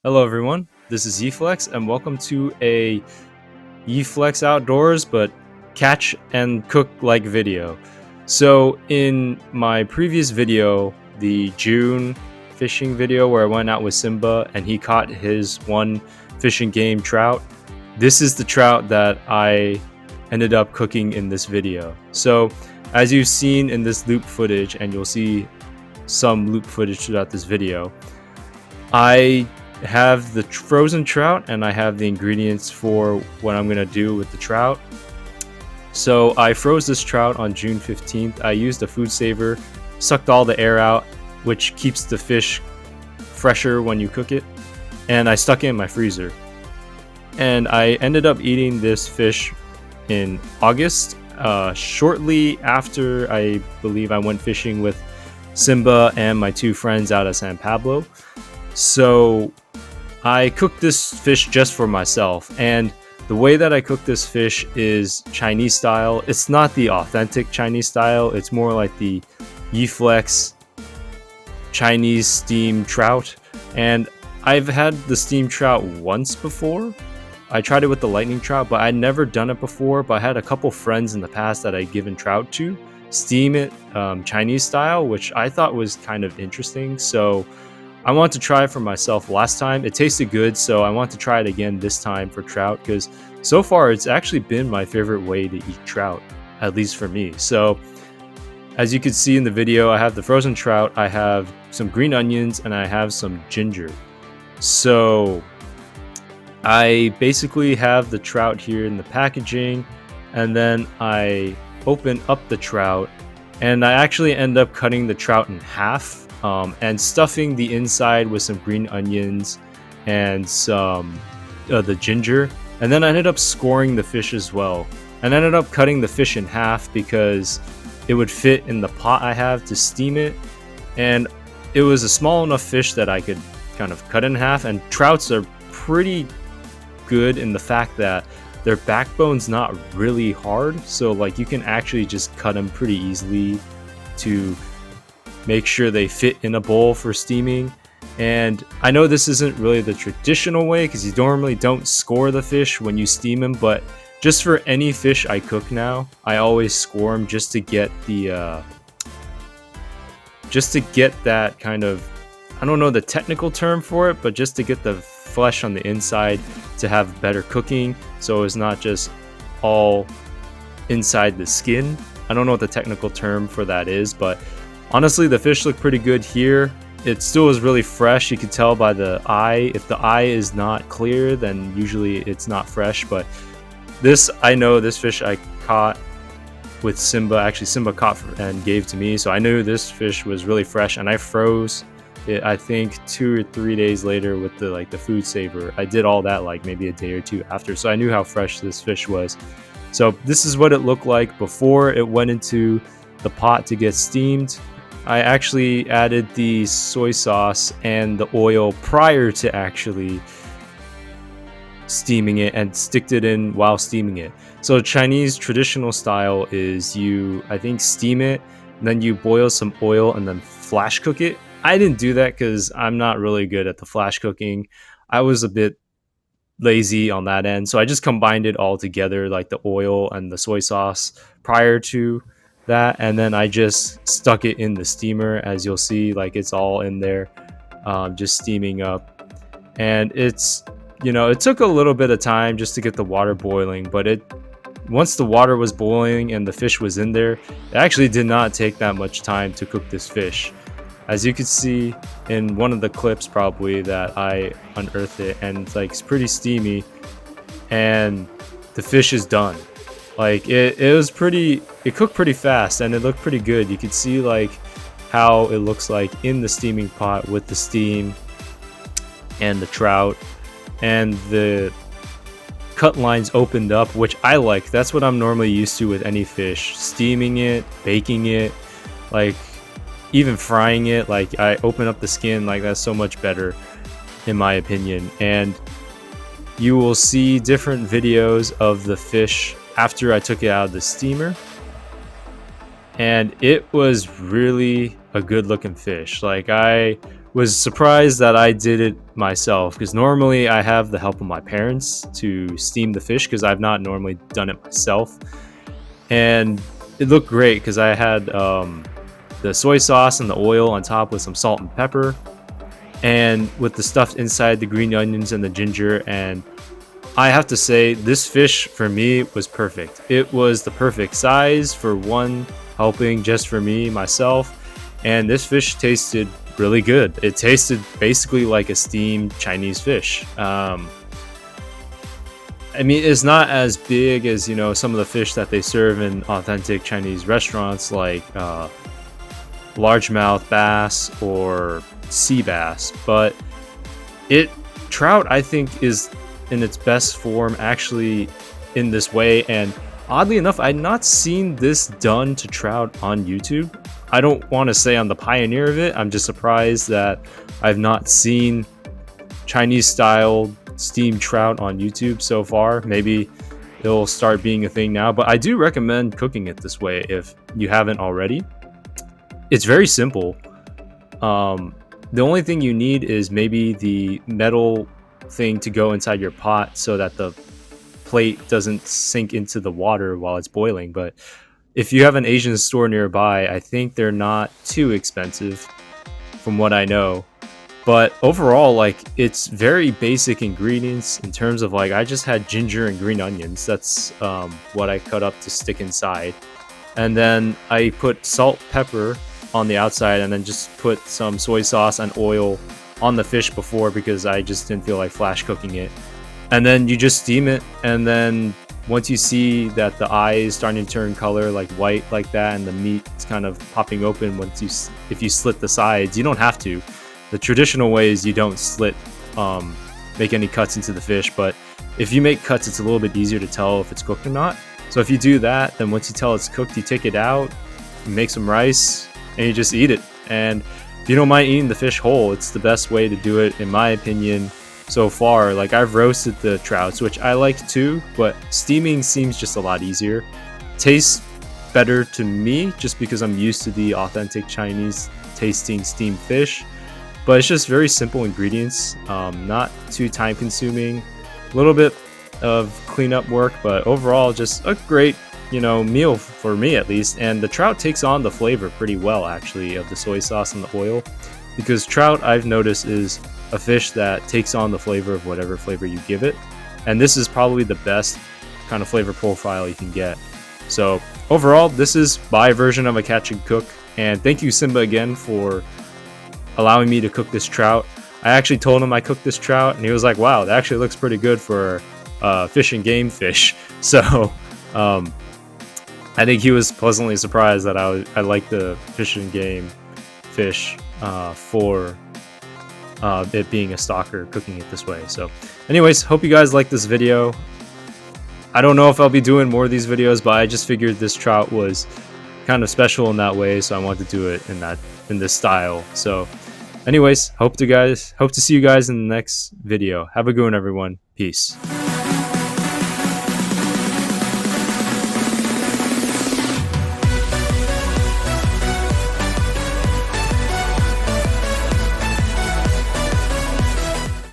Hello everyone, this is Yeeflex and welcome to a Yeeflex Outdoors but catch and cook like video. So in my previous video, the June fishing video where I went out with Simba and he caught his one fishing game trout, this is the trout that I ended up cooking in this video. So as you've seen in this loop footage, and you'll see some loop footage throughout this video, I have the frozen trout and I have the ingredients for what I'm gonna do with the trout. So I froze this trout on June 15th. I used a food saver, sucked all the air out, which keeps the fish fresher when you cook it, and I stuck it in my freezer. And I ended up eating this fish in August, shortly after I believe I went fishing with Simba and my two friends out of San Pablo. So I cooked this fish just for myself, and the way that I cook this fish is Chinese style. It's not the authentic Chinese style, it's more like the Yeeflex Chinese steamed trout. And I've had the steamed trout once before. I tried it with the lightning trout, but I'd never done it before. But I had a couple friends in the past that I'd given trout to steam it Chinese style, which I thought was kind of interesting. So I want to try it for myself last time. It tasted good, so I want to try it again this time for trout, because so far it's actually been my favorite way to eat trout, at least for me. So as you can see in the video, I have the frozen trout, I have some green onions, and I have some ginger. So I basically have the trout here in the packaging, and then I open up the trout, and I actually end up cutting the trout in half. And stuffing the inside with some green onions and some the ginger, and then I ended up scoring the fish as well, and I ended up cutting the fish in half because it would fit in the pot I have to steam it, and it was a small enough fish that I could kind of cut in half. And trouts are pretty good in the fact that their backbone's not really hard, so like you can actually just cut them pretty easily to make sure they fit in a bowl for steaming. And I know this isn't really the traditional way because you normally don't score the fish when you steam them, but just for any fish I cook now, I always score them just to get the that kind of, I don't know the technical term for it, but just to get the flesh on the inside to have better cooking, so it's not just all inside the skin. I don't know what the technical term for that is, but honestly, the fish look pretty good here. It still is really fresh. You can tell by the eye. If the eye is not clear, then usually it's not fresh. But this, I know this fish I caught with Simba. Actually, Simba caught and gave to me. So I knew this fish was really fresh, and I froze it, I think 2 or 3 days later with the food saver. I did all that like maybe a day or two after. So I knew how fresh this fish was. So this is what it looked like before it went into the pot to get steamed. I actually added the soy sauce and the oil prior to actually steaming it, and sticked it in while steaming it. So Chinese traditional style is you, I think, steam it, and then you boil some oil and then flash cook it. I didn't do that because I'm not really good at the flash cooking. I was a bit lazy on that end, so I just combined it all together, like the oil and the soy sauce prior to that, and then I just stuck it in the steamer. As you'll see, like it's all in there, just steaming up. And it's, it took a little bit of time just to get the water boiling, but once the water was boiling and the fish was in there, it actually did not take that much time to cook this fish. As you can see in one of the clips probably that I unearthed it, and it's pretty steamy, and the fish is done. Like it cooked pretty fast, and it looked pretty good. You could see like how it looks like in the steaming pot with the steam and the trout, and the cut lines opened up, which I like. That's what I'm normally used to with any fish. Steaming it, baking it, like even frying it, like I open up the skin, like that's so much better in my opinion. And you will see different videos of the fish after I took it out of the steamer, and it was really a good looking fish. Like I was surprised that I did it myself, because normally I have the help of my parents to steam the fish because I've not normally done it myself. And it looked great because I had the soy sauce and the oil on top with some salt and pepper, and with the stuff inside, the green onions and the ginger. And I have to say, this fish for me was perfect. It was the perfect size for one helping just for me myself, and this fish tasted really good. It tasted basically like a steamed Chinese fish. I mean, it's not as big as, you know, some of the fish that they serve in authentic Chinese restaurants, like largemouth bass or sea bass, but trout, I think, is in its best form actually in this way. And oddly enough, I'd not seen this done to trout on YouTube. I don't want to say I'm the pioneer of it. I'm just surprised that I've not seen Chinese style steamed trout on YouTube so far. Maybe it'll start being a thing now, but I do recommend cooking it this way if you haven't already. It's very simple. The only thing you need is maybe the metal thing to go inside your pot so that the plate doesn't sink into the water while it's boiling. But if you have an Asian store nearby, I think they're not too expensive from what I know. But overall, like, it's very basic ingredients in terms of, like, I just had ginger and green onions. That's what I cut up to stick inside. And then I put salt, pepper on the outside, and then just put some soy sauce and oil on the fish before, because I just didn't feel like flash cooking it. And then you just steam it, and then once you see that the eye is starting to turn color, like white like that, and the meat is kind of popping open, if you slit the sides, you don't have to. The traditional way is you don't make any cuts into the fish, but if you make cuts, it's a little bit easier to tell if it's cooked or not. So if you do that, then once you tell it's cooked, you take it out, you make some rice, and you just eat it. And if you don't mind eating the fish whole, it's the best way to do it, in my opinion, so far. Like, I've roasted the trouts, which I like too, but steaming seems just a lot easier. Tastes better to me just because I'm used to the authentic Chinese tasting steamed fish. But it's just very simple ingredients, not too time consuming, a little bit of cleanup work, but overall just a great, you know, meal for me at least. And the trout takes on the flavor pretty well, actually, of the soy sauce and the oil, because trout, I've noticed, is a fish that takes on the flavor of whatever flavor you give it, and this is probably the best kind of flavor profile you can get. So overall, this is my version of a catch and cook, and thank you, Simba, again for allowing me to cook this trout. I actually told him I cooked this trout, and he was like, wow, that actually looks pretty good for fish and game fish. So I think he was pleasantly surprised that I like the fish and game fish for it being a stalker, cooking it this way. So anyways, hope you guys like this video. I don't know if I'll be doing more of these videos, but I just figured this trout was kind of special in that way, so I wanted to do it in this style. So anyways, hope to see you guys in the next video. Have a good one, everyone. Peace.